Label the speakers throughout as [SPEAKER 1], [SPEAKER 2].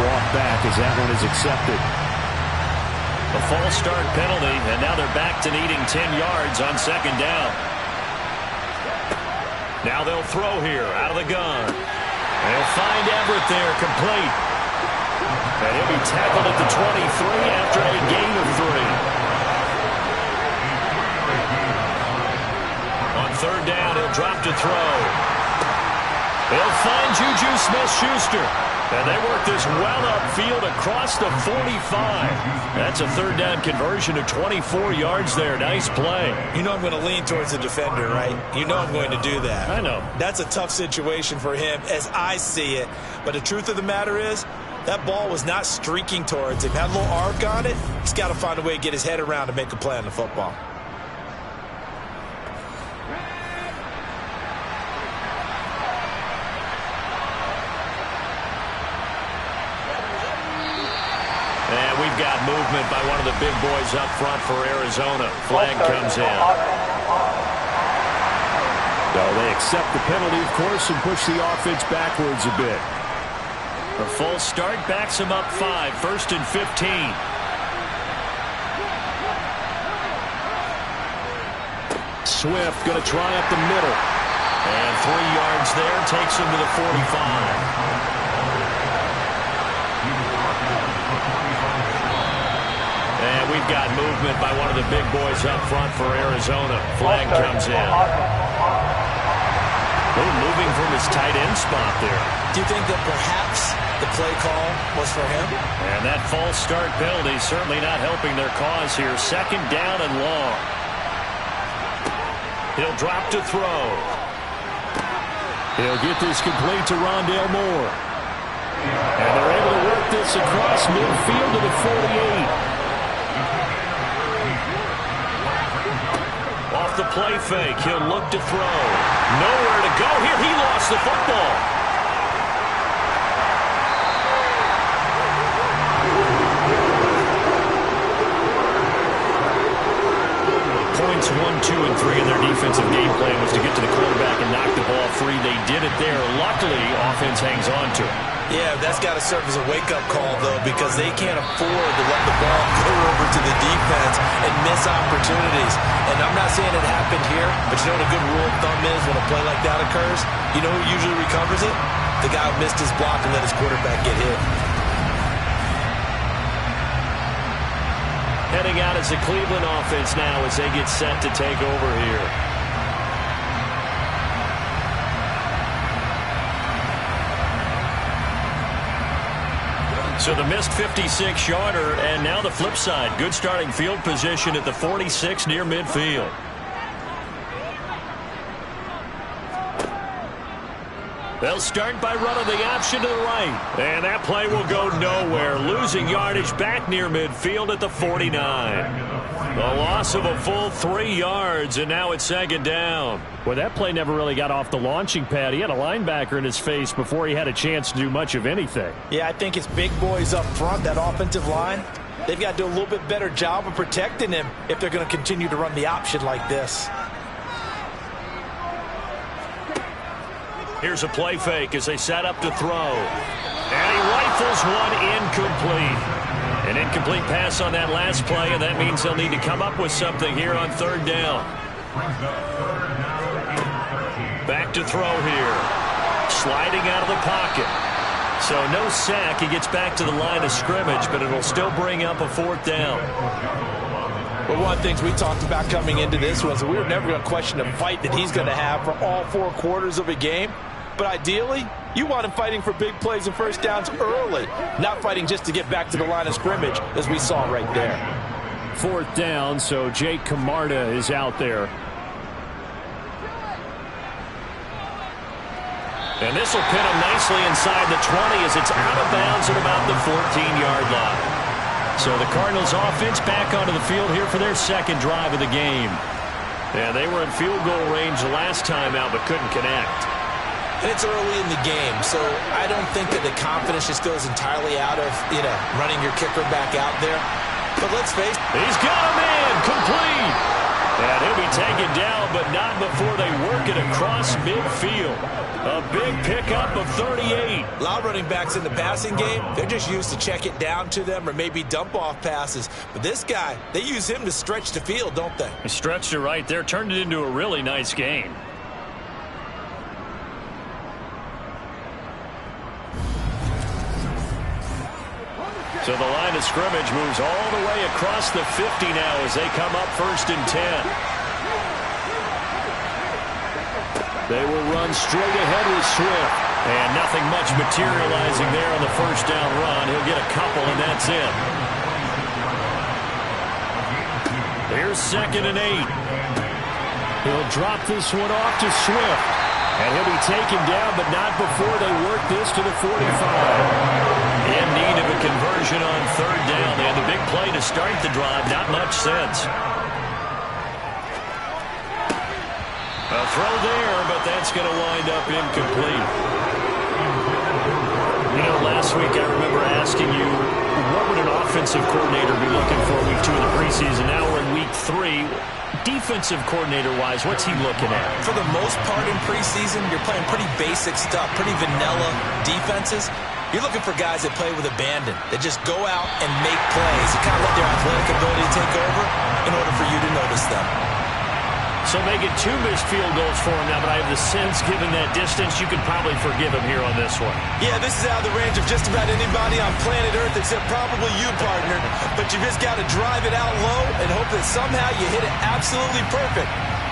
[SPEAKER 1] walk back as that one is accepted.
[SPEAKER 2] A false start penalty, and now they're back to needing 10 yards on second down. Now they'll throw here out of the gun. They'll find Everett there, complete. And he'll be tackled at the 23 after a gain of 3. On third down, he'll drop to throw. He'll find Juju Smith-Schuster. And they work this well upfield across the 45. That's a third down conversion of 24 yards there. Nice play.
[SPEAKER 3] You know I'm going to lean towards the defender, right? You know I'm going to do that.
[SPEAKER 2] I know.
[SPEAKER 3] That's a tough situation for him as I see it. But the truth of the matter is, that ball was not streaking towards him. Had a little arc on it. He's got to find a way to get his head around to make a play on the football.
[SPEAKER 2] And we've got movement by one of the big boys up front for Arizona. Flag comes in.
[SPEAKER 1] So they accept the penalty, of course, and push the offense backwards a bit.
[SPEAKER 2] A false start backs him up 5. First and 15.
[SPEAKER 1] Swift going to try up the middle.
[SPEAKER 2] And 3 yards there takes him to the 45. And we've got movement by one of the big boys up front for Arizona. Flag comes in. Moving from his tight end spot there.
[SPEAKER 3] Do you think that perhaps the play call was for him?
[SPEAKER 2] And that false start penalty certainly not helping their cause here. Second down and long. He'll drop to throw.
[SPEAKER 1] He'll get this complete to Rondale Moore. And they're able to work this across midfield to the 48.
[SPEAKER 2] Off the play fake, he'll look to throw. Nowhere to go here. He lost the football. Points 1, 2, and 3 in their defensive game plan was to get to the quarterback and knock the ball free. They did it there. Luckily, offense hangs on to it.
[SPEAKER 3] Yeah, that's got to serve as a wake-up call, though, because they can't afford to let the ball go over to the defense and miss opportunities. And I'm not saying it happened here, but you know what a good rule of thumb is when a play like that occurs? You know who usually recovers it? The guy who missed his block and let his quarterback get hit.
[SPEAKER 2] Heading out as the Cleveland offense now as they get set to take over here. So the missed 56-yarder, and now the flip side. Good starting field position at the 46 near midfield. They'll start by running the option to the right. And that play will go nowhere. Losing yardage back near midfield at the 49. A loss of a full 3 yards, and now it's second down.
[SPEAKER 1] Well, that play never really got off the launching pad. He had a linebacker in his face before he had a chance to do much of anything.
[SPEAKER 3] Yeah, I think it's big boys up front, that offensive line. They've got to do a little bit better job of protecting him if they're going to continue to run the option like this.
[SPEAKER 2] Here's a play fake as they set up to throw. And he rifles one incomplete. An incomplete pass on that last play, and that means they'll need to come up with something here on third down. Back to throw here. Sliding out of the pocket. So no sack. He gets back to the line of scrimmage, but it'll still bring up a fourth down.
[SPEAKER 3] Well, one of the things we talked about coming into this was that we were never going to question the fight that he's going to have for all 4 quarters of a game. But ideally, you want him fighting for big plays and first downs early, not fighting just to get back to the line of scrimmage, as we saw right there.
[SPEAKER 1] Fourth down, so Jake Camarda is out there.
[SPEAKER 2] And this will pin him nicely inside the 20 as it's out of bounds at about the 14-yard line. So the Cardinals offense back onto the field here for their second drive of the game. Yeah, they were in field goal range the last time out but couldn't connect.
[SPEAKER 3] And it's early in the game, so I don't think that the confidence just goes entirely out of, running your kicker back out there. But let's face it.
[SPEAKER 2] He's got him in. Complete. And he'll be taken down, but not before they work it across midfield. A big pickup of 38.
[SPEAKER 3] A lot of running backs in the passing game, they're just used to check it down to them or maybe dump off passes. But this guy, they use him to stretch the field, don't they?
[SPEAKER 2] He stretched it right there, turned it into a really nice gain. So the line of scrimmage moves all the way across the 50 now as they come up 1st and 10.
[SPEAKER 1] They will run straight ahead with Swift.
[SPEAKER 2] And nothing much materializing there on the first down run. He'll get a couple, and that's it. Here's 2nd and 8.
[SPEAKER 1] He'll drop this one off to Swift. And he'll be taken down, but not before they work this to the 45.
[SPEAKER 2] In need of a conversion on 3rd down. They had the big play to start the drive. Not much sense. A throw there, but that's going to wind up incomplete. You know, last week I remember asking you, what would an offensive coordinator be looking for week 2 of the preseason? Now we're in week 3. Defensive coordinator-wise, what's he looking at?
[SPEAKER 3] For the most part in preseason, you're playing pretty basic stuff, pretty vanilla defenses. You're looking for guys that play with abandon, that just go out and make plays, that kind of let their athletic ability take over in order for you to notice them.
[SPEAKER 2] So making 2 missed field goals for him now, but I have the sense, given that distance, you could probably forgive him here on this one.
[SPEAKER 3] Yeah, this is out of the range of just about anybody on planet Earth except probably you, partner. But you just got to drive it out low and hope that somehow you hit it absolutely perfect.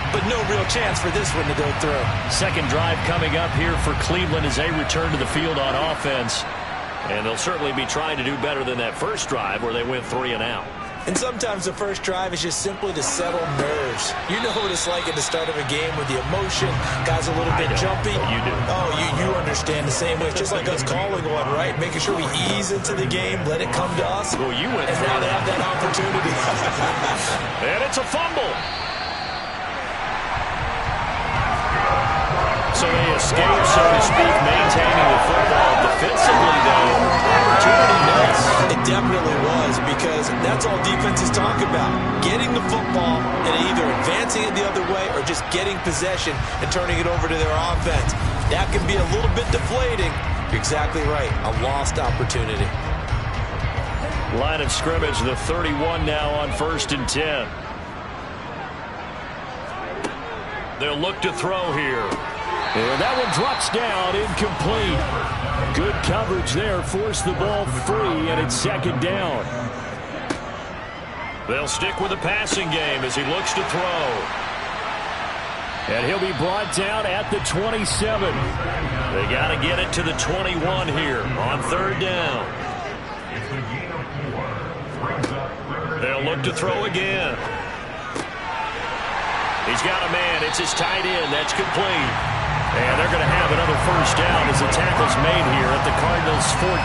[SPEAKER 3] But no real chance for this one to go through.
[SPEAKER 2] Second drive coming up here for Cleveland as they return to the field on offense. And they'll certainly be trying to do better than that first drive where they went 3 and out.
[SPEAKER 3] And sometimes the first drive is just simply to settle nerves. You know what it's like at the start of a game with the emotion. Guys a little bit jumpy.
[SPEAKER 2] You do.
[SPEAKER 3] Oh, you understand the same way. It's just like us calling one, right? Making sure we ease into the game, let it come to us.
[SPEAKER 2] Well, you went
[SPEAKER 3] and now they have that opportunity.
[SPEAKER 2] And it's a fumble. So they escape, so to speak, maintaining the football. Defensively, though, opportunity missed.
[SPEAKER 3] It definitely was, because that's all defenses talk about. Getting the football and either advancing it the other way or just getting possession and turning it over to their offense. That can be a little bit deflating. You're exactly right. A lost opportunity.
[SPEAKER 2] Line of scrimmage, the 31 now on 1st and 10. They'll look to throw here.
[SPEAKER 1] And that one drops down, incomplete. Good coverage there, forced the ball free, and it's 2nd down.
[SPEAKER 2] They'll stick with the passing game as he looks to throw.
[SPEAKER 1] And he'll be brought down at the 27.
[SPEAKER 2] They got to get it to the 21 here on 3rd down. They'll look to throw again. He's got a man. It's his tight end. That's complete. And they're going to have another first down as the tackle's made here at the Cardinals 14.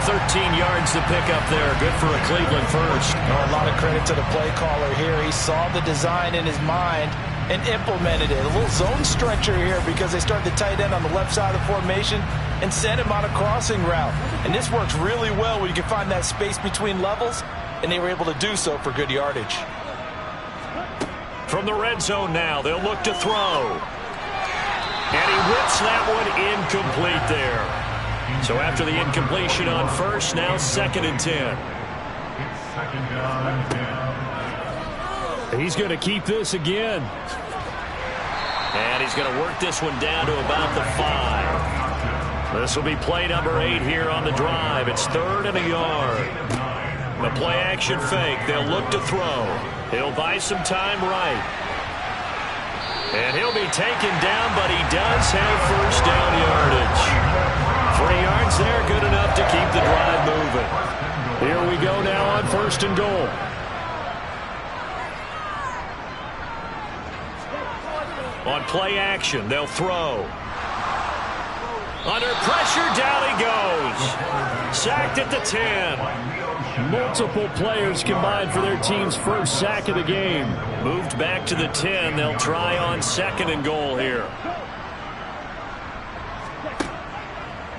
[SPEAKER 2] 13 yards to pick up there. Good for a Cleveland first.
[SPEAKER 3] A lot of credit to the play caller here. He saw the design in his mind and implemented it. A little zone stretcher here because they start the tight end on the left side of the formation and send him on a crossing route. And this works really well when you can find that space between levels, and they were able to do so for good yardage.
[SPEAKER 2] From the red zone now, they'll look to throw. And he whips that one incomplete there. So after the incompletion on first, now 2nd and 10.
[SPEAKER 1] He's going to keep this again.
[SPEAKER 2] And he's going to work this one down to about the 5. This will be play number 8 here on the drive. It's 3rd and a yard. The play action fake. They'll look to throw. He'll buy some time right. And he'll be taken down, but he does have first down yardage. 3 yards there, good enough to keep the drive moving.
[SPEAKER 1] Here we go now on 1st and goal.
[SPEAKER 2] On play action, they'll throw. Under pressure, down he goes. Sacked at the 10.
[SPEAKER 1] Multiple players combined for their team's first sack of the game.
[SPEAKER 2] Moved back to the 10. They'll try on 2nd and goal here.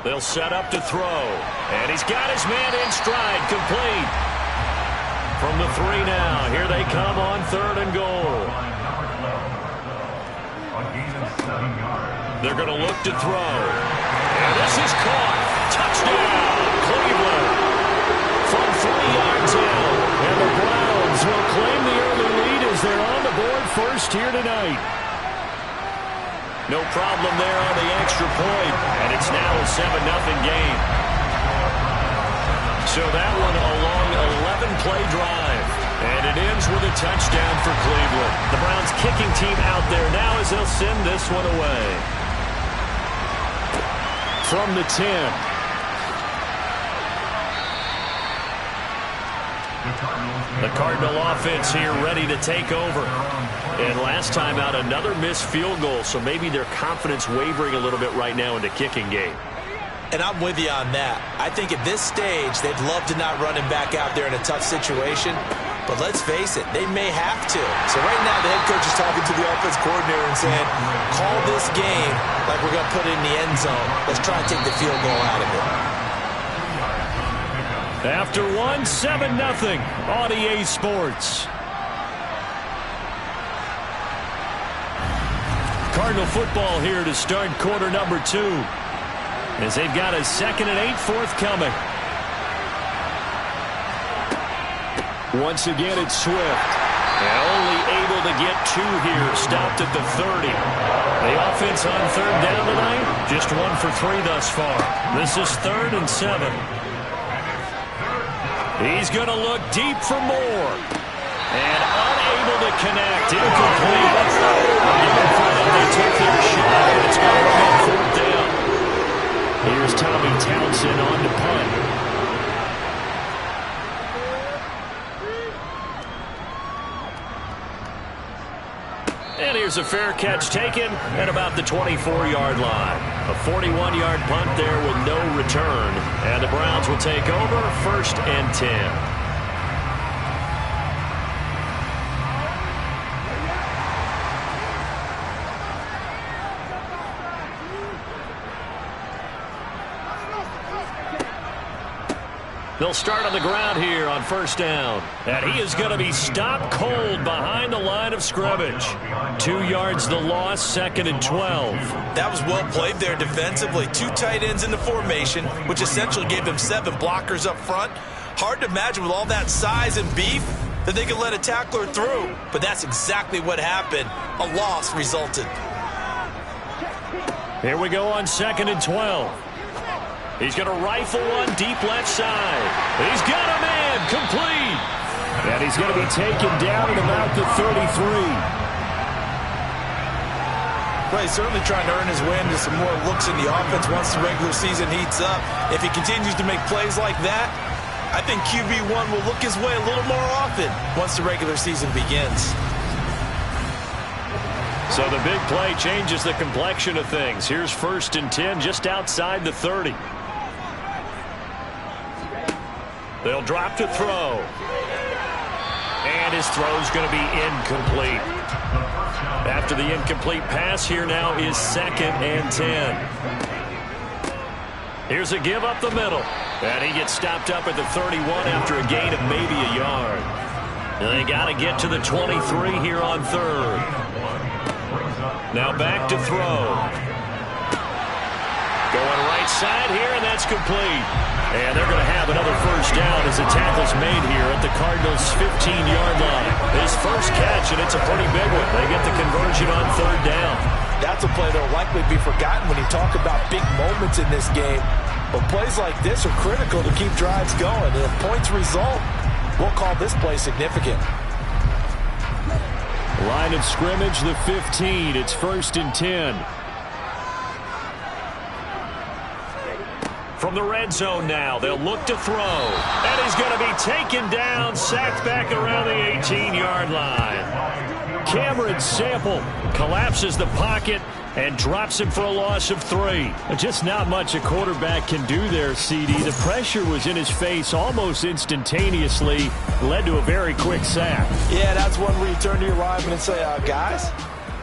[SPEAKER 2] They'll set up to throw. And he's got his man in stride, complete. From the 3 now. Here they come on 3rd and goal. They're going to look to throw. And this is caught. Touchdown, Cleveland. From 3 yards out. And the Browns will claim the early lead as they're on the board first here tonight. No problem there on the extra point. And it's now a 7-0 game. So that one a long 11-play drive. And it ends with a touchdown for Cleveland. The Browns kicking team out there now as they'll send this one away. From the 10. The Cardinal offense here ready to take over. And last time out, another missed field goal, so maybe their confidence wavering a little bit right now in the kicking game.
[SPEAKER 3] And I'm with you on that. I think at this stage, they'd love to not run him back out there in a tough situation. But let's face it, they may have to. So right now, the head coach is talking to the offense coordinator and saying, call this game like we're going to put it in the end zone. Let's try and take the field goal out of it.
[SPEAKER 2] After 1, 7-0 on EA Sports. Cardinal football here to start quarter number 2. As they've got a 2nd and 8 forthcoming. Once again, it's Swift. And only able to get 2 here. Stopped at the 30. The offense on 3rd down tonight, just 1 for 3 thus far. This is 3rd and 7. He's going to look deep for more. And unable to connect. Incomplete. They took their shot. It's going to remain 4th down. Here's Tommy Townsend on to punt. And here's a fair catch taken at about the 24-yard line. A 41-yard punt there with no return. And the Browns will take over 1st and 10. They'll start on the ground here on 1st down. And he is going to be stopped cold behind the line of scrimmage. 2 yards the loss, 2nd and 12.
[SPEAKER 3] That was well played there defensively. 2 tight ends in the formation, which essentially gave them 7 blockers up front. Hard to imagine with all that size and beef that they could let a tackler through. But that's exactly what happened. A loss resulted.
[SPEAKER 2] Here we go on 2nd and 12. He's going to rifle one deep left side. He's got a man complete. And he's going to be taken down at about the 33.
[SPEAKER 3] Well, he's certainly trying to earn his way into some more looks in the offense once the regular season heats up. If he continues to make plays like that, I think QB1 will look his way a little more often once the regular season begins.
[SPEAKER 2] So the big play changes the complexion of things. Here's 1st and 10 just outside the 30. They'll drop to throw. And his throw's going to be incomplete. After the incomplete pass, here now is 2nd and 10. Here's a give up the middle. And he gets stopped up at the 31 after a gain of maybe a yard. And they got to get to the 23 here on 3rd. Now back to throw. Going right side here, and that's complete. And they're going to have another 1st down as the tackle's made here at the Cardinals' 15-yard line. His first catch, and it's a pretty big one. They get the conversion on 3rd down.
[SPEAKER 3] That's a play that will likely be forgotten when you talk about big moments in this game. But plays like this are critical to keep drives going. And if points result, we'll call this play significant.
[SPEAKER 2] Line of scrimmage, the 15. It's 1st and 10. From the red zone now, they'll look to throw. And he's going to be taken down, sacked back around the 18-yard line. Cameron Sample collapses the pocket and drops him for a loss of 3. Just not much a quarterback can do there, CD. The pressure was in his face almost instantaneously, led to a very quick sack.
[SPEAKER 3] Yeah, that's one where you turn to your lineman and say, guys,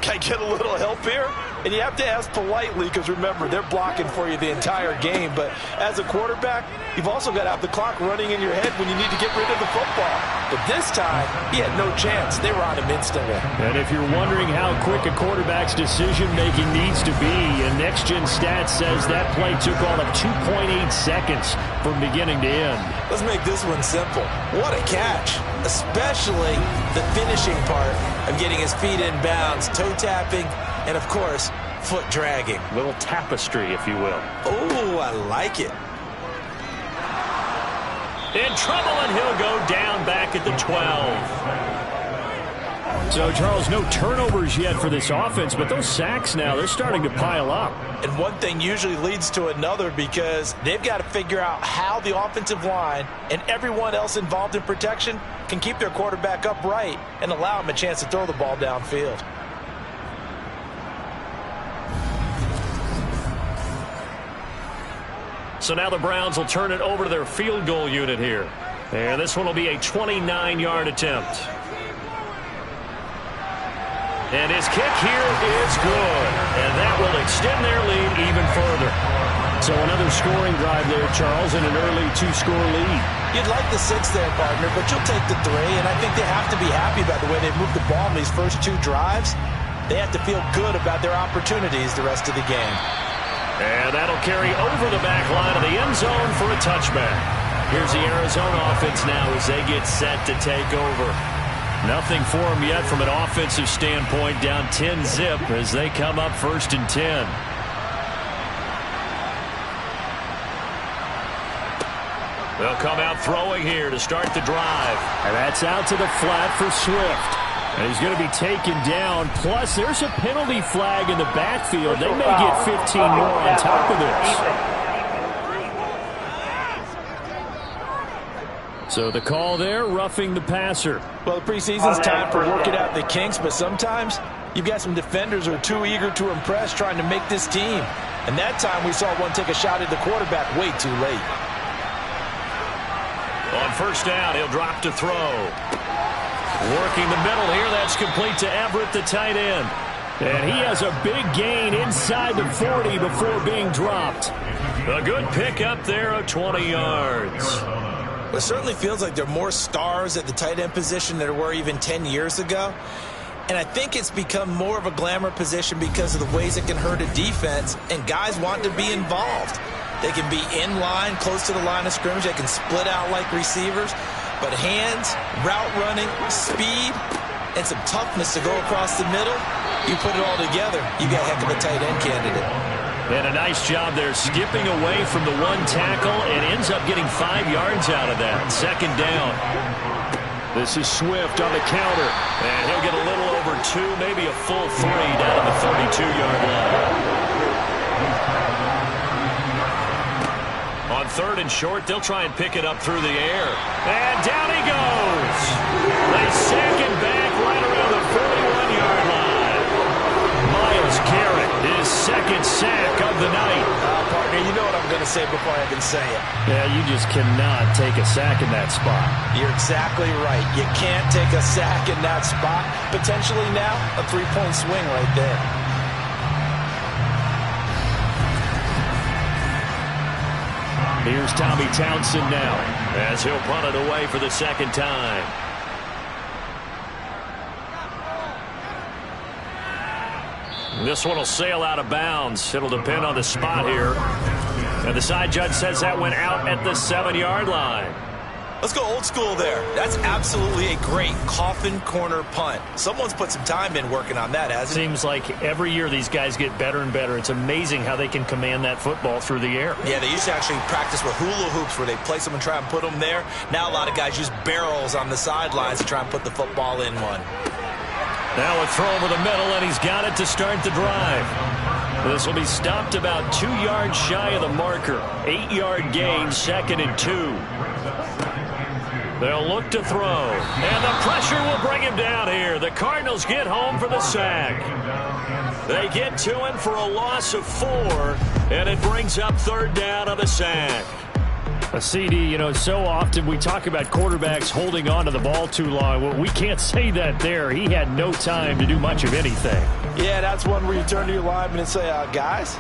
[SPEAKER 3] can I get a little help here? And you have to ask politely because, remember, they're blocking for you the entire game. But as a quarterback, you've also got to have the clock running in your head when you need to get rid of the football. But this time, he had no chance. They were on him instantly.
[SPEAKER 1] And if you're wondering how quick a quarterback's decision-making needs to be, and Next Gen Stats says that play took all of 2.8 seconds from beginning to end.
[SPEAKER 3] Let's make this one simple. What a catch, especially the finishing part of getting his feet in bounds, toe tapping, and, of course, foot dragging.
[SPEAKER 2] Little tapestry, if you will.
[SPEAKER 3] Oh, I like it.
[SPEAKER 2] In trouble, and he'll go down back at the 12.
[SPEAKER 1] So, Charles, no turnovers yet for this offense, but those sacks now, they're starting to pile up.
[SPEAKER 3] And one thing usually leads to another because they've got to figure out how the offensive line and everyone else involved in protection can keep their quarterback upright and allow him a chance to throw the ball downfield.
[SPEAKER 2] So now the Browns will turn it over to their field goal unit here. And this one will be a 29-yard attempt. And his kick here is good. And that will extend their lead even further. So another scoring drive there, Charles, and an early 2-score lead.
[SPEAKER 3] You'd like the 6 there, partner, but you'll take the 3. And I think they have to be happy about the way they've moved the ball in these first 2 drives. They have to feel good about their opportunities the rest of the game.
[SPEAKER 2] And that'll carry over the back line of the end zone for a touchback. Here's the Arizona offense now as they get set to take over. Nothing for them yet from an offensive standpoint, down 10-zip as they come up 1st and 10. They'll come out throwing here to start the drive.
[SPEAKER 1] And that's out to the flat for Swift. And he's going to be taken down. Plus, there's a penalty flag in the backfield. They may get 15 more on top of this. So the call there, roughing the passer.
[SPEAKER 3] Well, the preseason's time for working out the kinks, but sometimes you've got some defenders who are too eager to impress trying to make this team. And that time we saw one take a shot at the quarterback way too late.
[SPEAKER 2] On 1st down, he'll drop to throw. Working the middle here, that's complete to Everett, the tight end.
[SPEAKER 1] And he has a big gain inside the 40 before being dropped.
[SPEAKER 2] A good pickup there of 20 yards.
[SPEAKER 3] It certainly feels like there are more stars at the tight end position than there were even 10 years ago. And I think it's become more of a glamour position because of the ways it can hurt a defense, and guys want to be involved. They can be in line, close to the line of scrimmage. They can split out like receivers. But hands, route running, speed, and some toughness to go across the middle, you put it all together, you got a heck of a tight end candidate.
[SPEAKER 2] And a nice job there skipping away from the 1 tackle and ends up getting 5 yards out of that. 2nd down.
[SPEAKER 1] This is Swift on the counter.
[SPEAKER 2] And he'll get a little over 2, maybe a full 3 down at the 32-yard line. On 3rd and short, they'll try and pick it up through the air. And down he goes. They sack him back right around the 41-yard line. Myles Garrett, his 2nd sack of the night.
[SPEAKER 3] Partner, you know what I'm going to say before I even say it.
[SPEAKER 1] Yeah, you just cannot take a sack in that spot.
[SPEAKER 3] You're exactly right. You can't take a sack in that spot. Potentially now, a 3-point swing right there.
[SPEAKER 2] Here's Tommy Townsend now as he'll punt it away for the 2nd time. This one will sail out of bounds. It'll depend on the spot here. And the side judge says that went out at the 7-yard line.
[SPEAKER 3] Let's go old school there. That's absolutely a great coffin corner punt. Someone's put some time in working on that, hasn't it?
[SPEAKER 2] Seems like every year these guys get better and better. It's amazing how they can command that football through the air.
[SPEAKER 3] Yeah, they used to actually practice with hula hoops where they place them and try and put them there. Now a lot of guys use barrels on the sidelines to try and put the football in one.
[SPEAKER 2] Now a throw over the middle, and he's got it to start the drive. This will be stopped about 2 yards shy of the marker. 8-yard gain, 2nd and 2. They'll look to throw, and the pressure will bring him down here. The Cardinals get home for the sack. They get to him for a loss of 4, and it brings up 3rd down on the sack.
[SPEAKER 1] A CD, you know, so often we talk about quarterbacks holding on to the ball too long. Well, we can't say that there. He had no time to do much of anything.
[SPEAKER 3] Yeah, that's one where you turn to your lineman and say, guys,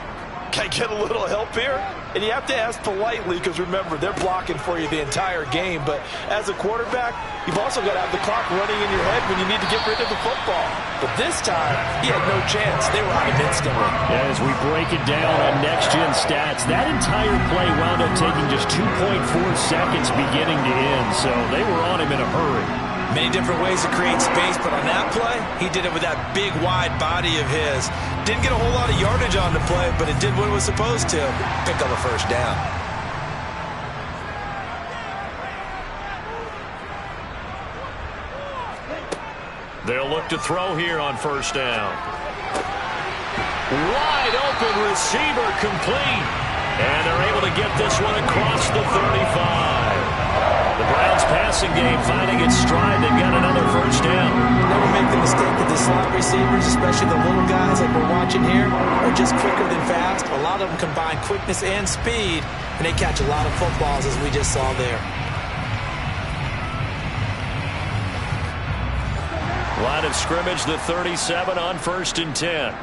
[SPEAKER 3] can I get a little help here? And you have to ask politely because, remember, they're blocking for you the entire game. But as a quarterback, you've also got to have the clock running in your head when you need to get rid of the football. But this time, he had no chance. They were on him instantly.
[SPEAKER 1] As we break it down on next-gen stats, that entire play wound up taking just 2.4 seconds beginning to end. So they were on him in a hurry.
[SPEAKER 3] Many different ways to create space, but on that play, he did it with that big, wide body of his. Didn't get a whole lot of yardage on the play, but it did what it was supposed to. Pick up a first down.
[SPEAKER 2] They'll look to throw here on first down. Wide open receiver complete. And they're able to get this one across the 35. The Browns passing game finding its stride. They've got another first down.
[SPEAKER 3] Never make the mistake that the slot receivers, especially the little guys like we're watching here, are just quicker than fast. A lot of them combine quickness and speed, and they catch a lot of footballs, as we just saw there.
[SPEAKER 2] Line of scrimmage, the 37 on 1st and 10.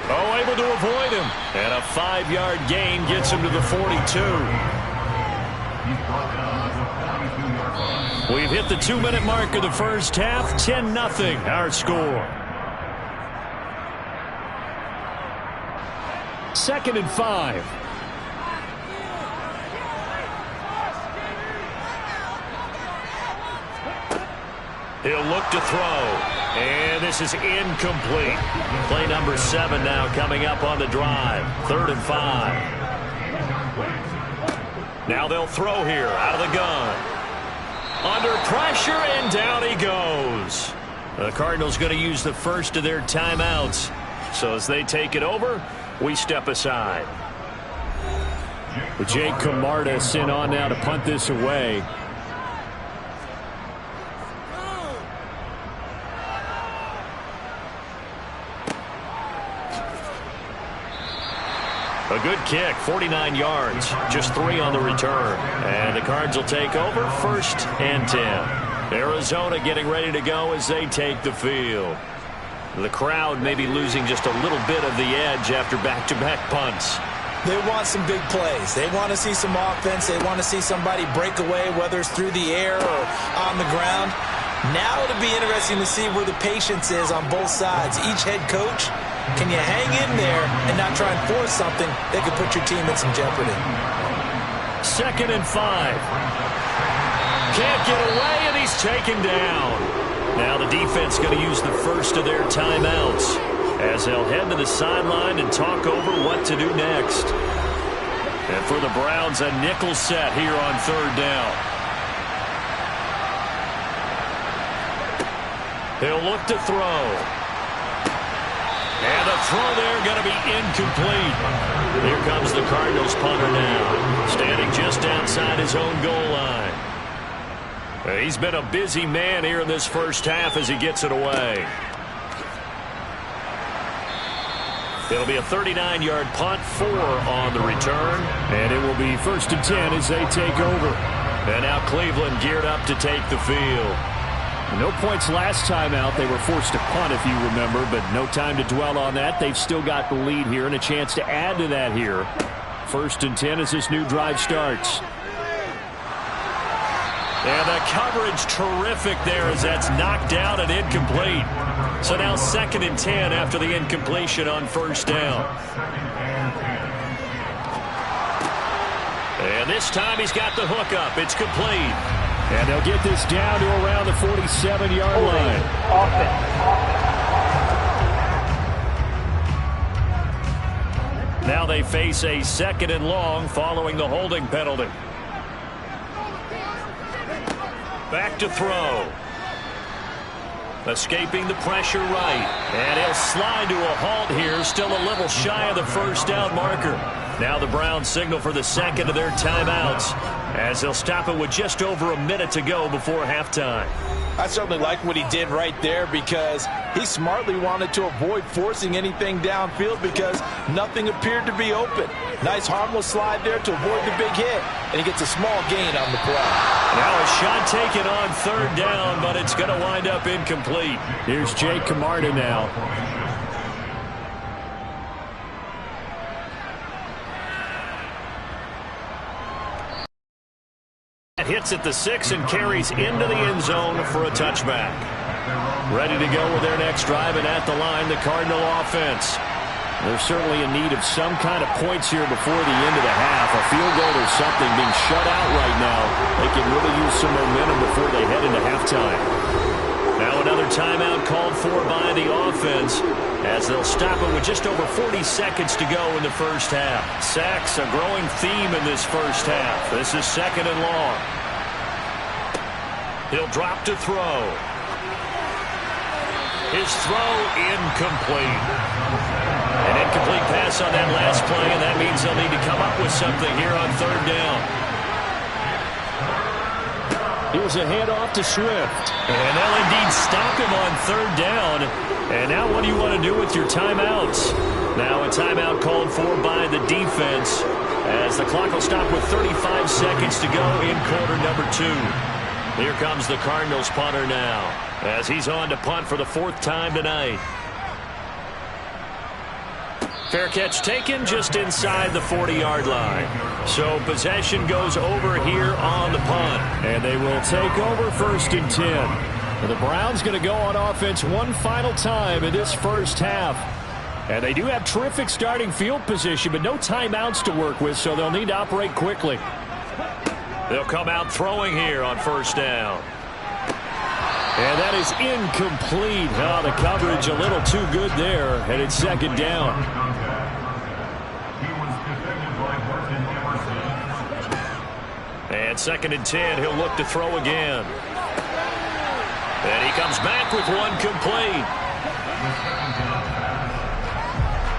[SPEAKER 2] Oh, able to avoid him. And a 5-yard gain gets him to the 42. We've hit the 2-minute mark of the first half. 10-0 our score.
[SPEAKER 1] 2nd and 5.
[SPEAKER 2] He'll look to throw. And this is incomplete. Play number 7 now coming up on the drive. 3rd and 5. Now they'll throw here out of the gun. Under pressure, and down he goes. The Cardinals going to use the first of their timeouts. So as they take it over, we step aside.
[SPEAKER 1] With Jake Camarda sent on now to punt this away.
[SPEAKER 2] A good kick, 49 yards, just 3 on the return. And the Cards will take over 1st and 10. Arizona getting ready to go as they take the field. The crowd may be losing just a little bit of the edge after back-to-back punts.
[SPEAKER 3] They want some big plays. They want to see some offense. They want to see somebody break away, whether it's through the air or on the ground. Now it'll be interesting to see where the patience is on both sides. Each head coach, can you hang in there and not try and force something that could put your team in some jeopardy?
[SPEAKER 2] 2nd and 5. Can't get away, and he's taken down. Now the defense going to use the first of their timeouts as they'll head to the sideline and talk over what to do next. And for the Browns, a nickel set here on 3rd down. He'll look to throw. And the throw there going to be incomplete. Here comes the Cardinals punter now, standing just outside his own goal line. He's been a busy man here in this first half as he gets it away. It'll be a 39-yard punt, 4 on the return.
[SPEAKER 1] And it will be 1st and 10 as they take over.
[SPEAKER 2] And now Cleveland geared up to take the field.
[SPEAKER 1] No points last time out. They were forced to punt, if you remember, but no time to dwell on that. They've still got the lead here and a chance to add to that here. 1st and 10 as this new drive starts.
[SPEAKER 2] And the coverage terrific there as that's knocked down and incomplete. So now 2nd and 10 after the incompletion on 1st down. And this time he's got the hook up. It's complete.
[SPEAKER 1] And they'll get this down to around the 47-yard line.
[SPEAKER 2] Now they face a 2nd and long following the holding penalty. Back to throw. Escaping the pressure right. And he'll slide to a halt here. Still a little shy of the 1st down marker. Now the Browns signal for the 2nd of their timeouts as they'll stop it with just over a minute to go before halftime.
[SPEAKER 3] I certainly like what he did right there because he smartly wanted to avoid forcing anything downfield because nothing appeared to be open. Nice harmless slide there to avoid the big hit, and he gets a small gain on the play.
[SPEAKER 2] Now a shot taken on third down, but it's going to wind up incomplete.
[SPEAKER 1] Here's Jake Camarda now.
[SPEAKER 2] Hits at the 6 and carries into the end zone for a touchback. Ready to go with their next drive, and at the line, the Cardinal offense. They're certainly in need of some kind of points here before the end of the half. A field goal or something, being shut out right now. They can really use some momentum before they head into halftime. Now another timeout called for by the offense as they'll stop it with just over 40 seconds to go in the first half. Sacks, a growing theme in this first half. This is second and long. He'll drop to throw. His throw incomplete. An incomplete pass on that last play, and that means they'll need to come up with something here on third down.
[SPEAKER 1] Here's a handoff to Swift.
[SPEAKER 2] And they'll indeed stop him on third down. And now what do you want to do with your timeouts? Now a timeout called for by the defense as the clock will stop with 35 seconds to go in quarter number 2. Here comes the Cardinals punter now as he's on to punt for the 4th time tonight. Fair catch taken just inside the 40-yard line. So possession goes over here on the punt.
[SPEAKER 1] And they will take over 1st and 10. And the Browns going to go on offense one final time in this first half. And they do have terrific starting field position, but no timeouts to work with, so they'll need to operate quickly.
[SPEAKER 2] They'll come out throwing here on first down.
[SPEAKER 1] And that is incomplete. Oh, the coverage a little too good there, and it's second down.
[SPEAKER 2] And 2nd and 10, he'll look to throw again. And he comes back with one complete.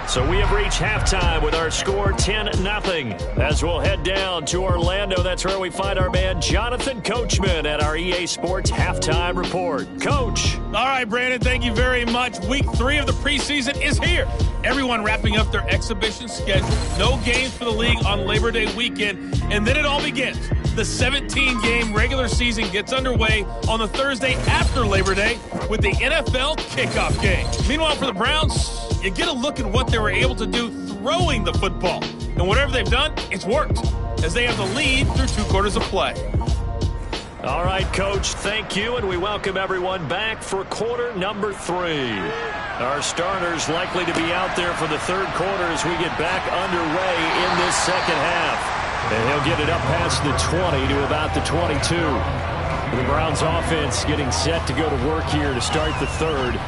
[SPEAKER 2] So we have reached halftime with our score 10-0. As we'll head down to Orlando, that's where we find our man Jonathan Coachman at our EA Sports Halftime Report. Coach.
[SPEAKER 4] All right, Brandon, thank you very much. Week 3 of the preseason is here. Everyone wrapping up their exhibition schedule. No games for the league on Labor Day weekend. And then it all begins. The 17-game regular season gets underway on the Thursday after Labor Day with the NFL kickoff game. Meanwhile, for the Browns, you get a look at what they were able to do throwing the football. And whatever they've done, it's worked, as they have the lead through 2 quarters of play.
[SPEAKER 2] All right, Coach, thank you, and we welcome everyone back for quarter number 3. Our starters likely to be out there for the 3rd quarter as we get back underway in this second half. And he'll get it up past the 20 to about the 22. The Browns offense getting set to go to work here to start the 3rd.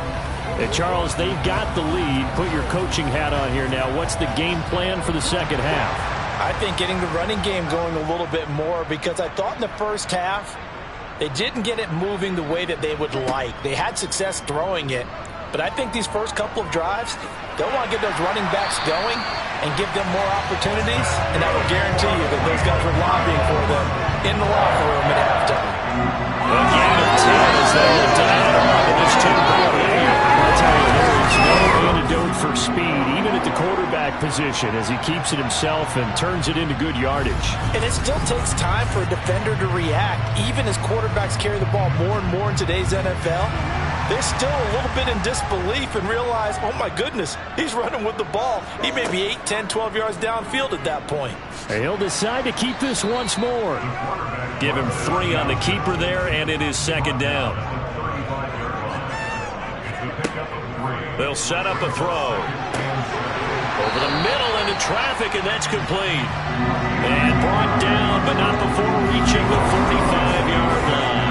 [SPEAKER 2] And Charles, they've got the lead. Put your coaching hat on here now. What's the game plan for the second half?
[SPEAKER 3] I think getting the running game going a little bit more because I thought in the first half they didn't get it moving the way that they would like. They had success throwing it, but I think these first couple of drives, they'll want to get those running backs going and give them more opportunities, and I will guarantee you that those guys were lobbying for them in the locker room at halftime.
[SPEAKER 2] A gain of 10 as they look to add on to this 10-point lead.
[SPEAKER 1] I'll tell you, there is no antidote for speed, even at the quarterback position, as he keeps it himself and turns it into good yardage.
[SPEAKER 3] And it still takes time for a defender to react, even as quarterbacks carry the ball more and more in today's NFL. They're still a little bit in disbelief and realize, oh my goodness, he's running with the ball. He may be 8, 10, 12 yards downfield at that point.
[SPEAKER 1] And he'll decide to keep this once more.
[SPEAKER 2] Give him 3 on the keeper there, and it is second down. They'll set up a throw. Over the middle into traffic, and that's complete. And brought down, but not before reaching the 45-yard line.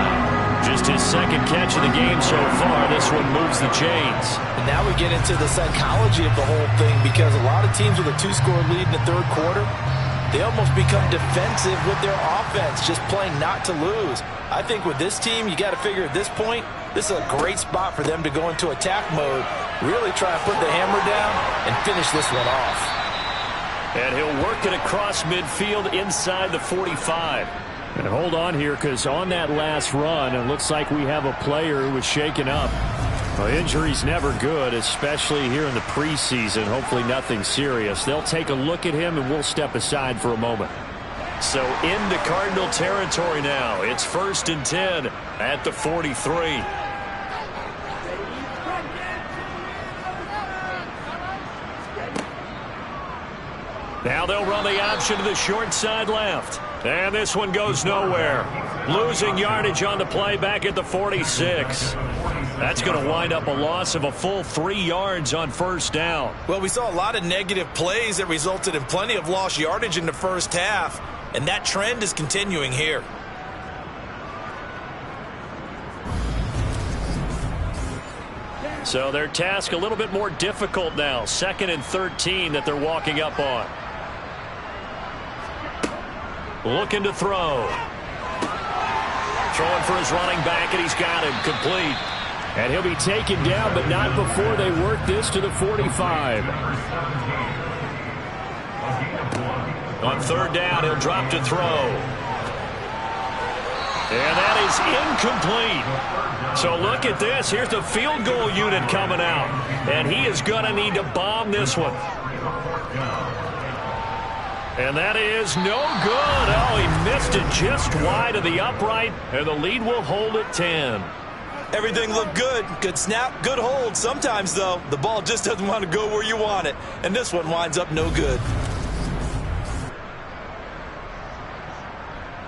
[SPEAKER 2] Just his 2nd catch of the game so far. This one moves the chains.
[SPEAKER 3] And now we get into the psychology of the whole thing because a lot of teams with a 2-score lead in the 3rd quarter, they almost become defensive with their offense, just playing not to lose. I think with this team, you got to figure at this point, this is a great spot for them to go into attack mode, really try to put the hammer down and finish this one off.
[SPEAKER 2] And he'll work it across midfield inside the 45.
[SPEAKER 1] And hold on here, because on that last run, it looks like we have a player who was shaken up. Well, injury's never good, especially here in the preseason. Hopefully nothing serious. They'll take a look at him, and we'll step aside for a moment.
[SPEAKER 2] So into Cardinal territory now. It's 1st and 10 at the 43. Now they'll run the option to the short side left. And this one goes nowhere. Losing yardage on the play back at the 46. That's going to wind up a loss of a full 3 yards on 1st down.
[SPEAKER 3] Well, we saw a lot of negative plays that resulted in plenty of lost yardage in the first half. And that trend is continuing here.
[SPEAKER 2] So their task a little bit more difficult now. 2nd and 13 that they're walking up on. Looking to throw. Throwing for his running back, and he's got him complete.
[SPEAKER 1] And he'll be taken down, but not before they work this to the 45.
[SPEAKER 2] On 3rd down, he'll drop to throw. And that is incomplete. So look at this. Here's the field goal unit coming out. And he is going to need to bomb this one. And that is no good. Oh, he missed it just wide of the upright. And the lead will hold at 10.
[SPEAKER 3] Everything looked good. Good snap, good hold. Sometimes, though, the ball just doesn't want to go where you want it. And this one winds up no good.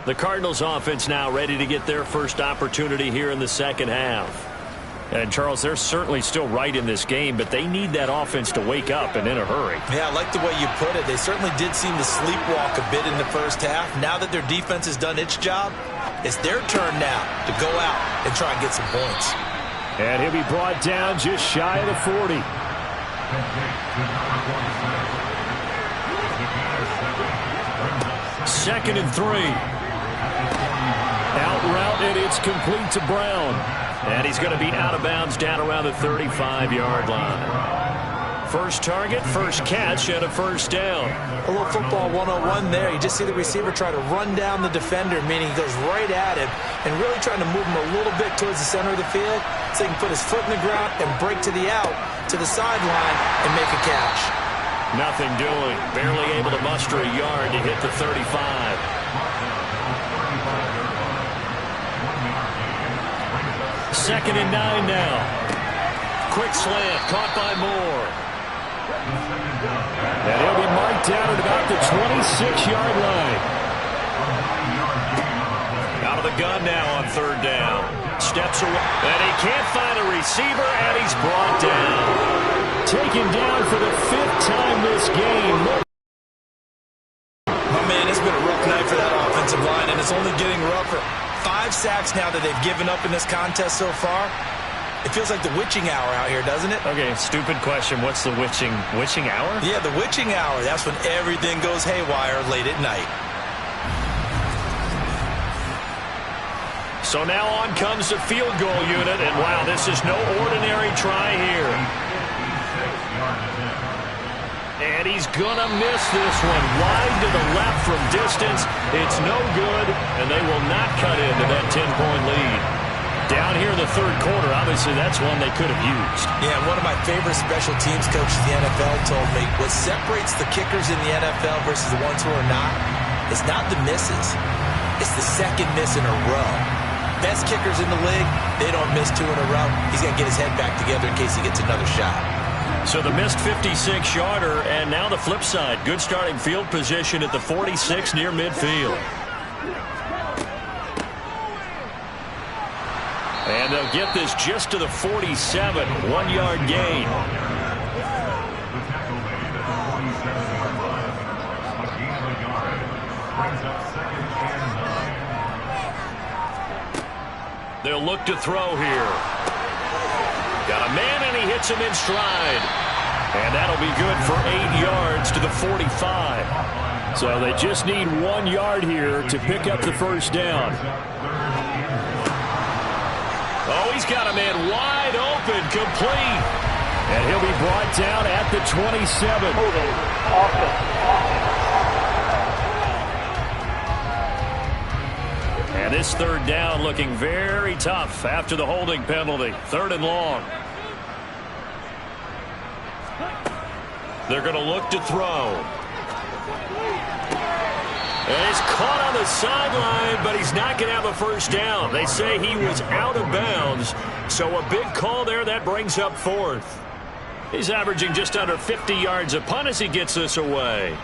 [SPEAKER 2] The Cardinals offense now ready to get their first opportunity here in the second half.
[SPEAKER 1] And, Charles, they're certainly still right in this game, but they need that offense to wake up and in a hurry.
[SPEAKER 3] Yeah, I like the way you put it. They certainly did seem to sleepwalk a bit in the first half. Now that their defense has done its job, it's their turn now to go out and try and get some points.
[SPEAKER 1] And he'll be brought down just shy of the 40.
[SPEAKER 2] 2nd and 3.
[SPEAKER 1] Out route, and it's complete to Brown.
[SPEAKER 2] And he's going to be out of bounds down around the 35-yard line. First target, first catch, and a 1st down.
[SPEAKER 3] A little football 101 there. You just see the receiver try to run down the defender, meaning he goes right at him and really trying to move him a little bit towards the center of the field so he can put his foot in the ground and break to the out, to the sideline, and make a catch.
[SPEAKER 2] Nothing doing. Barely able to muster a yard to hit the 35. 2nd and 9 now. Quick slant, caught by Moore.
[SPEAKER 1] And he'll be marked down at about the 26-yard line.
[SPEAKER 2] Out of the gun now on 3rd down. Steps away, and he can't find a receiver, and he's brought down.
[SPEAKER 1] Taken down for the 5th time this game.
[SPEAKER 3] Oh, man, it's been a rough night for that offensive line, and it's only getting rougher. 5 sacks now that they've given up in this contest so far. It feels like the witching hour out here, doesn't it?
[SPEAKER 2] Okay, stupid question. What's the witching hour?
[SPEAKER 3] Yeah, the witching hour. That's when everything goes haywire late at night.
[SPEAKER 2] So now on comes the field goal unit, and wow, this is no ordinary try here. And he's gonna miss this one. Wide to the left from distance. It's no good, and they will not cut into that 10-point lead. Down here in the 3rd quarter, obviously that's one they could have used.
[SPEAKER 3] Yeah, one of my favorite special teams coaches in the NFL told me what separates the kickers in the NFL versus the ones who are not is not the misses. It's the 2nd miss in a row. Best kickers in the league, they don't miss 2 in a row. He's got to get his head back together in case he gets another shot.
[SPEAKER 2] So the missed 56-yarder, and now the flip side. Good starting field position at the 46 near midfield. And they'll get this just to the 47, 1-yard gain. They'll look to throw here. Got a man, and he hits him in stride. And that'll be good for 8 yards to the 45.
[SPEAKER 1] So they just need 1 yard here to pick up the 1st down.
[SPEAKER 2] Oh, he's got a man wide open, complete.
[SPEAKER 1] And he'll be brought down at the 27.
[SPEAKER 2] this third down looking very tough after the holding penalty. 3rd and long. They're going to look to throw. And he's caught on the sideline, but he's not going to have a first down. They say he was out of bounds, so a big call there. That brings up 4th. He's averaging just under 50 yards a punt as he gets this away.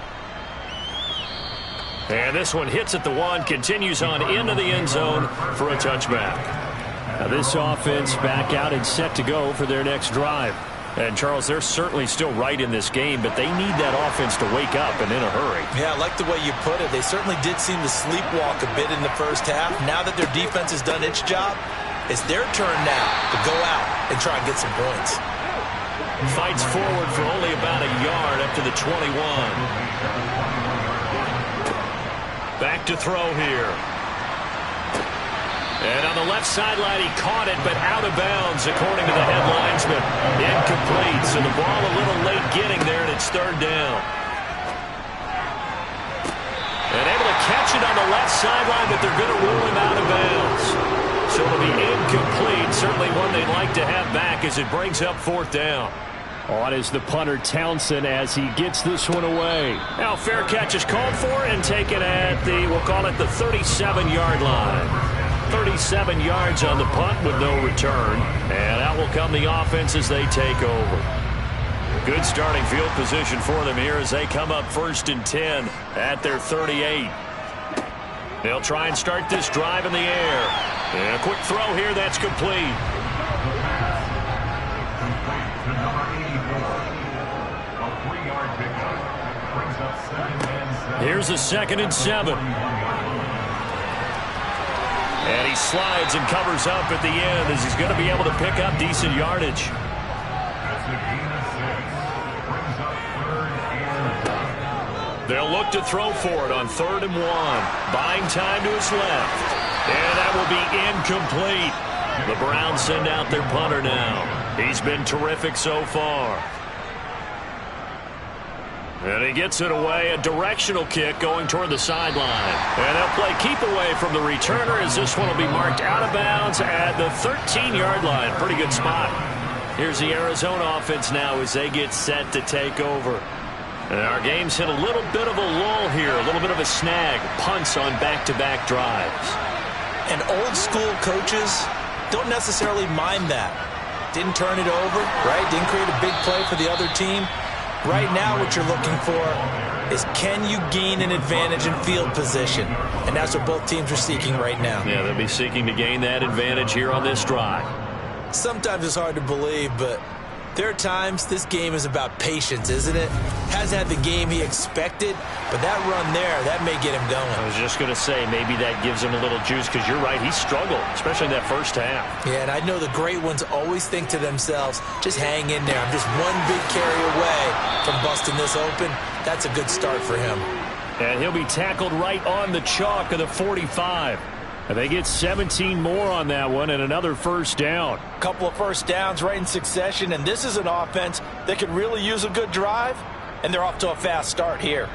[SPEAKER 2] And this one hits at the 1, continues on into the end zone for a touchback.
[SPEAKER 1] Now this offense back out and set to go for their next drive.
[SPEAKER 2] And, Charles, they're certainly still right in this game, but they need that offense to wake up and in a hurry.
[SPEAKER 3] Yeah, I like the way you put it. They certainly did seem to sleepwalk a bit in the first half. Now that their defense has done its job, it's their turn now to go out and try and get some points.
[SPEAKER 2] Fights forward for only about a yard up to the 21. Back to throw here. And on the left sideline, he caught it, but out of bounds, according to the head linesman. Incomplete, so the ball a little late getting there, and it's 3rd down. And able to catch it on the left sideline, but they're going to rule him out of bounds. So it'll be incomplete, certainly one they'd like to have back as it brings up 4th down.
[SPEAKER 1] On is the punter Townsend as he gets this one away.
[SPEAKER 2] Now fair catch is called for and taken at the, we'll call it the 37-yard line. 37 yards on the punt with no return. And out will come the offense as they take over. Good starting field position for them here as they come up 1st and 10 at their 38. They'll try and start this drive in the air. And a quick throw here, that's complete. Here's a 2nd and 7. And he slides and covers up at the end as he's going to be able to pick up decent yardage. They'll look to throw for it on 3rd and 1. Buying time to his left. And that will be incomplete. The Browns send out their punter now. He's been terrific so far. And he gets it away, a directional kick going toward the sideline. And they'll play keep away from the returner as this one will be marked out of bounds at the 13-yard line. Pretty good spot. Here's the Arizona offense now as they get set to take over. And our game's hit a little bit of a lull here, a little bit of a snag. Punts on back-to-back drives.
[SPEAKER 3] And old-school coaches don't necessarily mind that. Didn't turn it over, right? Didn't create a big play for the other team. Right now what you're looking for is can you gain an advantage in field position? And that's what both teams are seeking right now.
[SPEAKER 2] Yeah, they'll be seeking to gain that advantage here on this drive.
[SPEAKER 3] Sometimes it's hard to believe, but there are times this game is about patience, isn't it? Hasn't had the game he expected, but that run there, that may get him going.
[SPEAKER 2] I was just going to say, maybe that gives him a little juice because you're right, he struggled, especially in that first half.
[SPEAKER 3] Yeah, and I know the great ones always think to themselves, just hang in there. I'm just one big carry away from busting this open. That's a good start for him.
[SPEAKER 1] And he'll be tackled right on the chalk of the 45. And they get 17 more on that one and another first down.
[SPEAKER 3] Couple of first downs right in succession, and this is an offense that could really use a good drive, and they're off to a fast start here.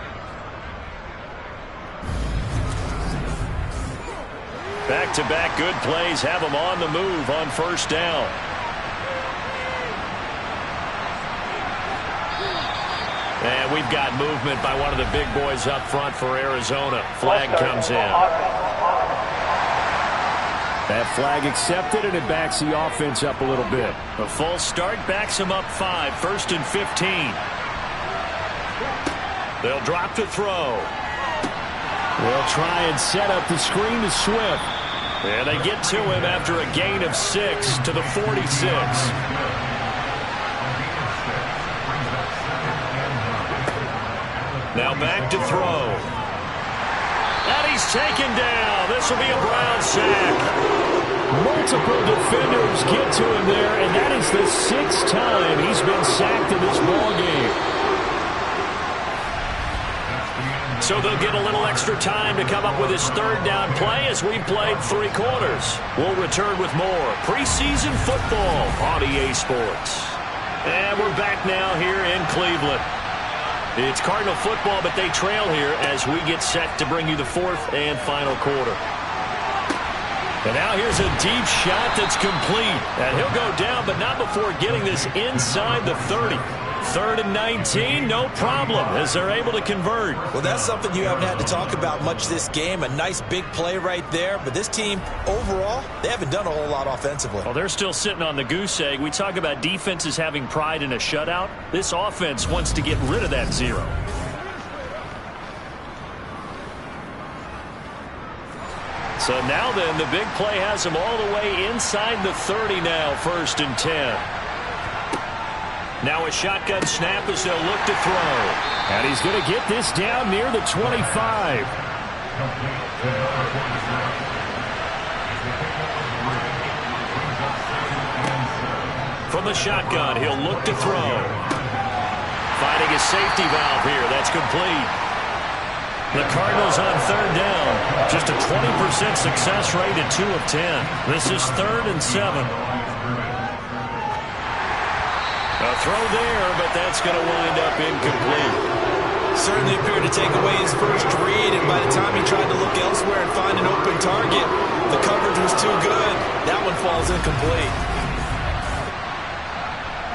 [SPEAKER 2] Back-to-back good plays have them on the move on first down. And we've got movement by one of the big boys up front for Arizona. Flag comes in.
[SPEAKER 1] That flag accepted, and it backs the offense up a little bit.
[SPEAKER 2] A full start backs them up 5, 1st and 15. They'll drop to throw.
[SPEAKER 1] They'll try and set up the screen to Swift.
[SPEAKER 2] And they get to him after a gain of 6 to the 46. Now back to throw. And he's taken down. This will be a Brown sack.
[SPEAKER 1] Multiple defenders get to him there, and that is the 6th time he's been sacked in this ballgame.
[SPEAKER 2] So they'll get a little extra time to come up with his 3rd down play as we've played 3 quarters. We'll return with more preseason football on EA Sports. And we're back now here in Cleveland. It's Cardinal football, but they trail here as we get set to bring you the 4th and final quarter. And now here's a deep shot that's complete. And he'll go down, but not before getting this inside the 30. 3rd and 19, no problem, as they're able to convert.
[SPEAKER 3] Well, that's something you haven't had to talk about much this game. A nice big play right there. But this team, overall, they haven't done a whole lot offensively.
[SPEAKER 2] Well, they're still sitting on the goose egg. We talk about defenses having pride in a shutout. This offense wants to get rid of that 0. So now then, the big play has them all the way inside the 30 now, 1st and 10. Now a shotgun snap as they'll look to throw.
[SPEAKER 1] And he's going to get this down near the 25.
[SPEAKER 2] From the shotgun, he'll look to throw. Finding a safety valve here. That's complete. The Cardinals on 3rd down. Just a 20% success rate at 2 of 10. This is 3rd and 7. A throw there, but that's going to wind up incomplete.
[SPEAKER 3] Certainly appeared to take away his first read, and by the time he tried to look elsewhere and find an open target, the coverage was too good. That one falls incomplete.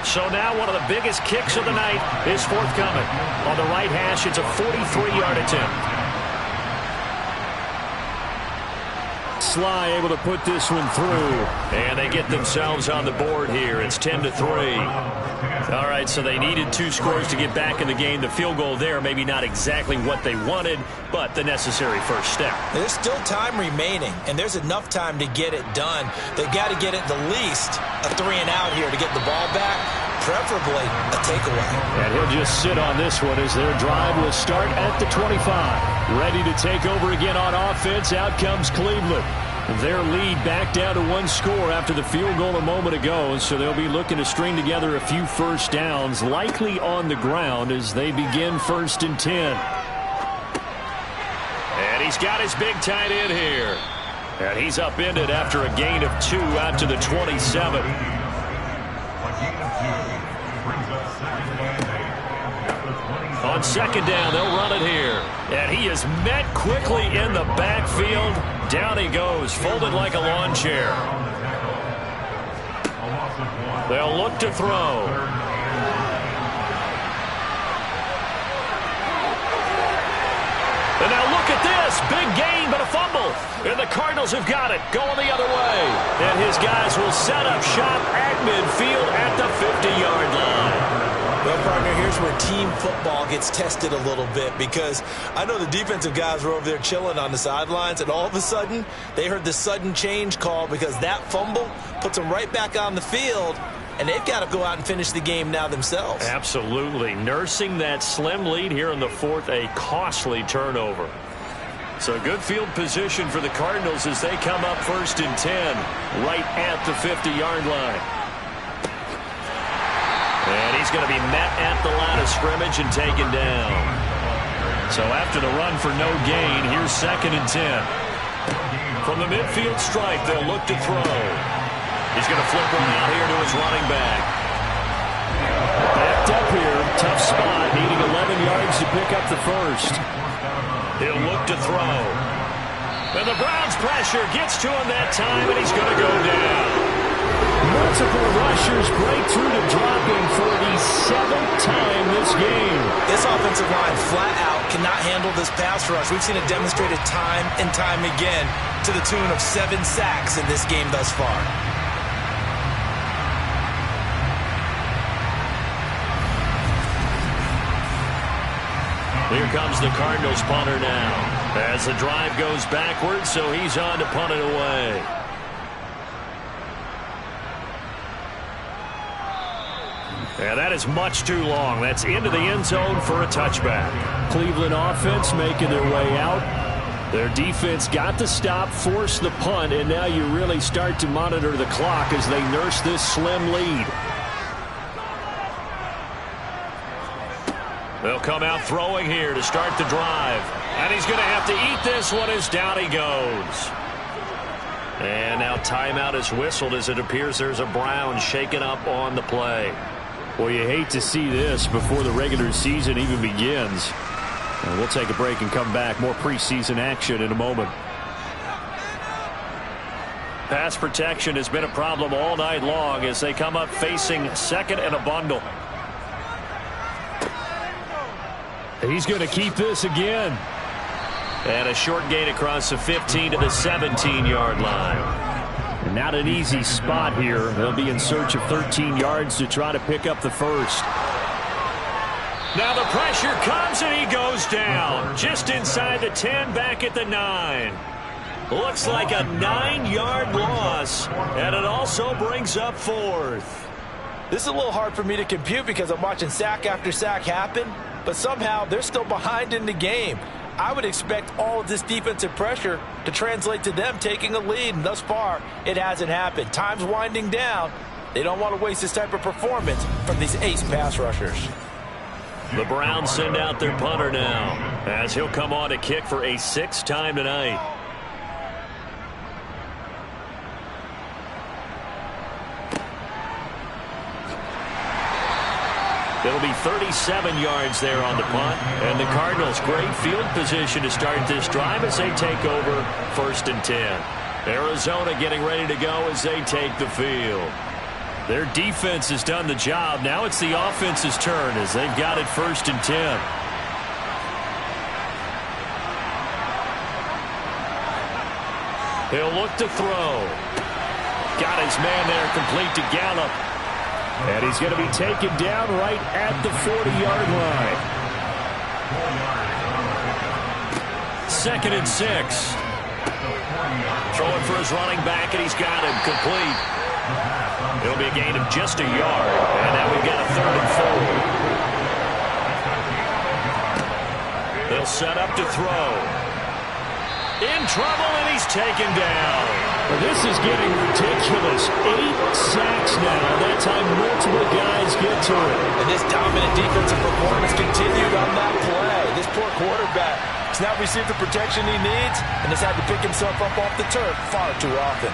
[SPEAKER 2] So now one of the biggest kicks of the night is forthcoming. On the right hash, it's a 43-yard attempt.
[SPEAKER 1] Sly able to put this one through.
[SPEAKER 2] And they get themselves on the board here. It's 10-3. All right, so they needed 2 scores to get back in the game. The field goal there, maybe not exactly what they wanted, but the necessary first step.
[SPEAKER 3] There's still time remaining, and there's enough time to get it done. They've got to get it the least a 3-and-out here to get the ball back, preferably a takeaway.
[SPEAKER 1] And he'll just sit on this one as their drive will start at the 25. Ready to take over again on offense. Out comes Cleveland. Their lead back down to 1 score after the field goal a moment ago, so they'll be looking to string together a few first downs, likely on the ground as they begin 1st and 10.
[SPEAKER 2] And he's got his big tight end here. And he's upended after a gain of 2 out to the 27. On 2nd down, they'll run it here. And he is met quickly in the backfield. Down he goes, folded like a lawn chair. They'll look to throw. And now look at this. Big gain, but a fumble. And the Cardinals have got it, going the other way. And his guys will set up shop at midfield at the 50-yard line.
[SPEAKER 3] Well, partner, here's where team football gets tested a little bit, because I know the defensive guys were over there chilling on the sidelines, and all of a sudden, they heard the sudden change call because that fumble puts them right back on the field, and they've got to go out and finish the game now themselves.
[SPEAKER 2] Absolutely. Nursing that slim lead here in the 4th, a costly turnover. So good field position for the Cardinals as they come up 1st and 10, right at the 50-yard line. And he's going to be met at the line of scrimmage and taken down. So after the run for no gain, here's 2nd and 10. From the midfield stripe, they'll look to throw. He's going to flip one out here to his running back.
[SPEAKER 1] Backed up here, tough spot, needing 11 yards to pick up the 1st.
[SPEAKER 2] He'll look to throw. And the Browns' pressure gets to him that time, and he's going to go down.
[SPEAKER 1] Multiple rushers break through to drop him for the 7th time this game.
[SPEAKER 3] This offensive line flat out cannot handle this pass rush. We've seen it demonstrated time and time again to the tune of 7 sacks in this game thus far.
[SPEAKER 2] Here comes the Cardinals punter now. As the drive goes backwards, so he's on to punt it away. And that is much too long. That's into the end zone for a touchback.
[SPEAKER 1] Cleveland offense making their way out. Their defense got the stop, forced the punt, and now you really start to monitor the clock as they nurse this slim lead.
[SPEAKER 2] They'll come out throwing here to start the drive. And he's going to have to eat this one as down he goes. And now timeout is whistled as it appears there's a Brown shaken up on the play.
[SPEAKER 1] Well, you hate to see this before the regular season even begins. And we'll take a break and come back. More preseason action in a moment.
[SPEAKER 2] Pass protection has been a problem all night long as they come up facing second and a bundle.
[SPEAKER 1] He's going to keep this again.
[SPEAKER 2] And a short gain across the 15 to the 17-yard line.
[SPEAKER 1] Not an easy spot here. They'll be in search of 13 yards to try to pick up the first.
[SPEAKER 2] Now the pressure comes and he goes down. Just inside the 10, back at the 9. Looks like a 9-yard loss, and it also brings up fourth.
[SPEAKER 3] This is a little hard for me to compute because I'm watching sack after sack happen, but somehow they're still behind in the game. I would expect all of this defensive pressure to translate to them taking a lead, and thus far, it hasn't happened. Time's winding down. They don't want to waste this type of performance from these ace pass rushers.
[SPEAKER 2] The Browns send out their punter now, as he'll come on to kick for a 6th time tonight. It'll be 37 yards there on the punt. And the Cardinals, great field position to start this drive as they take over 1st and 10. Arizona getting ready to go as they take the field. Their defense has done the job. Now it's the offense's turn as they've got it 1st and 10. He'll look to throw. Got his man there, complete to Gallup.
[SPEAKER 1] And he's going to be taken down right at the 40-yard line.
[SPEAKER 2] 2nd and 6. Throwing for his running back, and he's got him complete. It'll be a gain of just a yard. And now we've got a 3rd and 4. They'll set up to throw. In trouble, and he's taken down.
[SPEAKER 1] This is getting ridiculous. 8 sacks now. That time multiple guys get to it.
[SPEAKER 3] And this dominant defensive performance continued on that play. This poor quarterback has not received the protection he needs and has had to pick himself up off the turf far too often.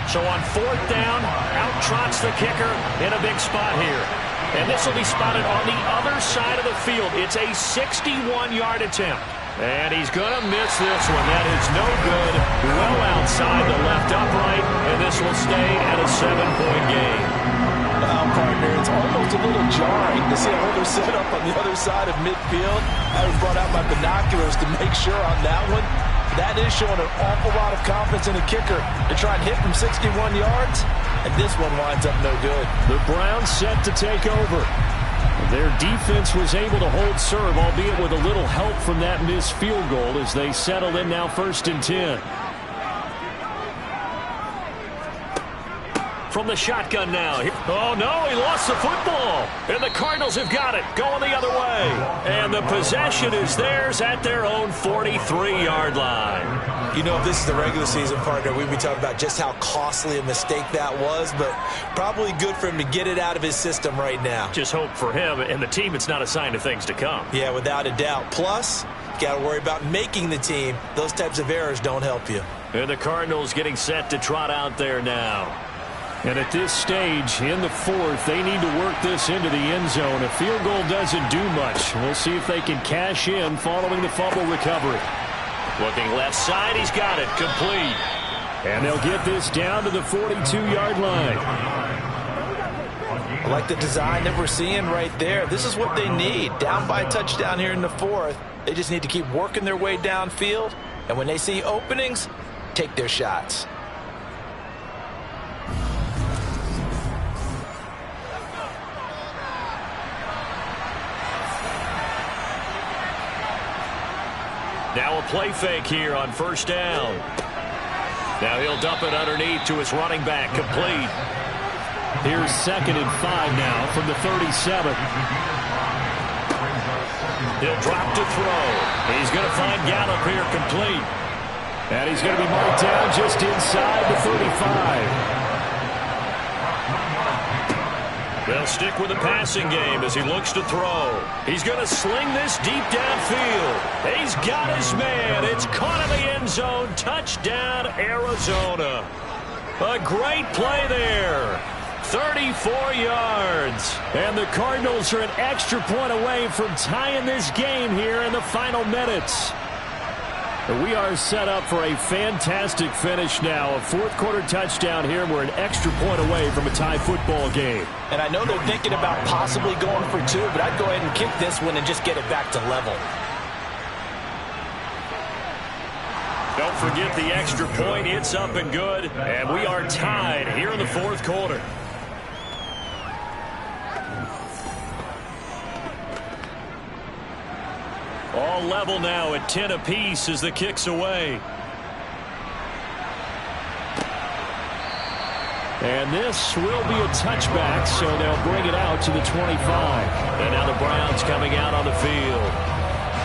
[SPEAKER 2] So on 4th down, out trots the kicker in a big spot here. And this will be spotted on the other side of the field. It's a 61-yard attempt. And he's going to miss this one. That is no good. Well outside the left upright. And this will stay at a 7-point game.
[SPEAKER 3] Well, partner, it's almost a little jarring to see a holder set up on the other side of midfield. I brought out my binoculars to make sure on that one. That is showing an awful lot of confidence in the kicker to try and hit from 61 yards. And this one winds up no good.
[SPEAKER 1] The Browns set to take over. Their defense was able to hold serve, albeit with a little help from that missed field goal as they settle in now 1st and 10.
[SPEAKER 2] From the shotgun now. Oh, no, he lost the football. And the Cardinals have got it, going the other way. And the possession is theirs at their own 43-yard line.
[SPEAKER 3] You know, if this is the regular season, partner, we'd be talking about just how costly a mistake that was, but probably good for him to get it out of his system right now.
[SPEAKER 2] Just hope for him and the team it's not a sign of things to come.
[SPEAKER 3] Yeah, without a doubt. Plus, you got to worry about making the team. Those types of errors don't help you.
[SPEAKER 2] And the Cardinals getting set to trot out there now.
[SPEAKER 1] And at this stage, in the 4th, they need to work this into the end zone. A field goal doesn't do much. We'll see if they can cash in following the fumble recovery.
[SPEAKER 2] Looking left side, he's got it, complete.
[SPEAKER 1] And they'll get this down to the 42-yard line.
[SPEAKER 3] I like the design that we're seeing right there. This is what they need. Down by a touchdown here in the 4th. They just need to keep working their way downfield. And when they see openings, take their shots.
[SPEAKER 2] Now a play fake here on 1st down. Now he'll dump it underneath to his running back, complete.
[SPEAKER 1] Here's 2nd and 5 now from the 37.
[SPEAKER 2] He'll drop to throw. He's going to find Gallup here, complete.
[SPEAKER 1] And he's going to be marked down just inside the 35.
[SPEAKER 2] They'll stick with the passing game as he looks to throw. He's going to sling this deep downfield. He's got his man. It's caught in the end zone. Touchdown, Arizona. A great play there. 34 yards.
[SPEAKER 1] And the Cardinals are an extra point away from tying this game here in the final minutes. We are set up for a fantastic finish now. A fourth-quarter touchdown here. We're an extra point away from a tie football game.
[SPEAKER 3] And I know they're thinking about possibly going for two, but I'd go ahead and kick this one and just get it back to level.
[SPEAKER 2] Don't forget the extra point. It's up and good. And we are tied here in the fourth quarter. All level now at 10 apiece as the kick's away.
[SPEAKER 1] And this will be a touchback, so they'll bring it out to the 25.
[SPEAKER 2] And now the Browns coming out on the field.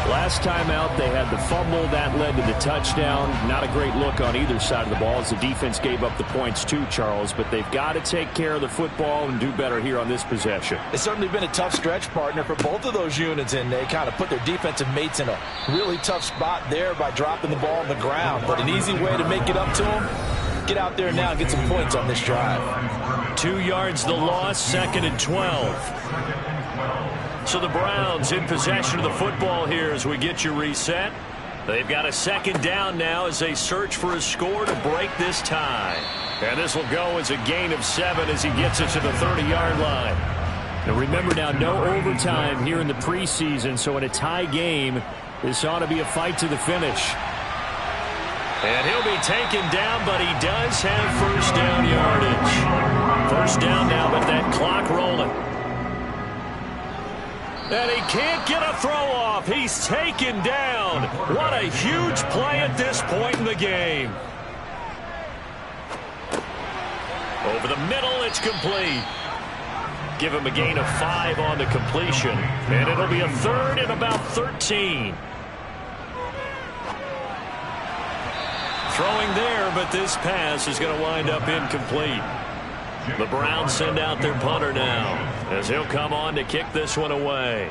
[SPEAKER 1] Last time out, they had the fumble. That led to the touchdown. Not a great look on either side of the ball as the defense gave up the points too, Charles. But they've got to take care of the football and do better here on this possession.
[SPEAKER 3] It's certainly been a tough stretch, partner, for both of those units, and they kind of put their defensive mates in a really tough spot there by dropping the ball on the ground. But an easy way to make it up to them, get out there now and get some points on this drive.
[SPEAKER 2] 2 yards the loss, 2nd and 12. So the Browns in possession of the football here as we get you reset. They've got a second down now as they search for a score to break this tie. And this will go as a gain of 7 as he gets it to the 30-yard line.
[SPEAKER 1] Now remember now, no overtime here in the preseason, so in a tie game, this ought to be a fight to the finish.
[SPEAKER 2] And he'll be taken down, but he does have first down yardage. First down now, but that clock rolling. And he can't get a throw off. He's taken down. What a huge play at this point in the game. Over the middle, it's complete. Give him a gain of 5 on the completion. And it'll be a 3rd and about 13. Throwing there, but this pass is going to wind up incomplete. The Browns send out their punter now as he'll come on to kick this one away.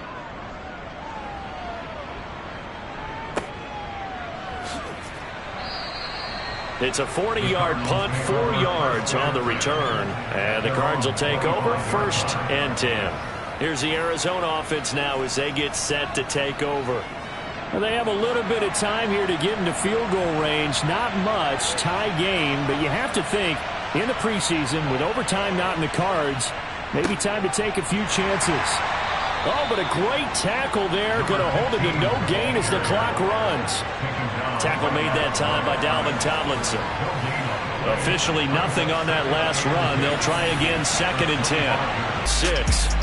[SPEAKER 2] It's a 40-yard punt, 4 yards on the return. And the Cards will take over 1st and 10. Here's the Arizona offense now as they get set to take over.
[SPEAKER 1] Well, they have a little bit of time here to get into field goal range. Not much, tie game, but you have to think in the preseason with overtime not in the cards, maybe time to take a few chances. Oh, but a great tackle there. Going to hold it to no gain as the clock runs.
[SPEAKER 2] Tackle made that time by Dalvin Tomlinson. Officially nothing on that last run. They'll try again 2nd and 10. 6.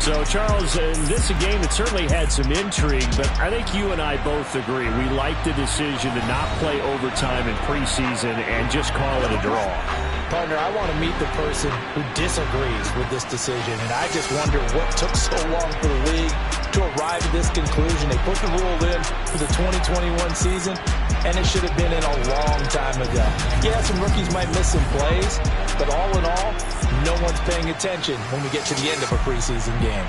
[SPEAKER 1] So, Charles, this is a game that certainly had some intrigue, but I think you and I both agree. We like the decision to not play overtime in preseason and just call it a draw.
[SPEAKER 3] Partner, I want to meet the person who disagrees with this decision, and I just wonder what took so long for the league to arrive at this conclusion. They put the rule in for the 2021 season, and it should have been in a long time ago. Yeah, some rookies might miss some plays, but all in all, no one's paying attention when we get to the end of a preseason game.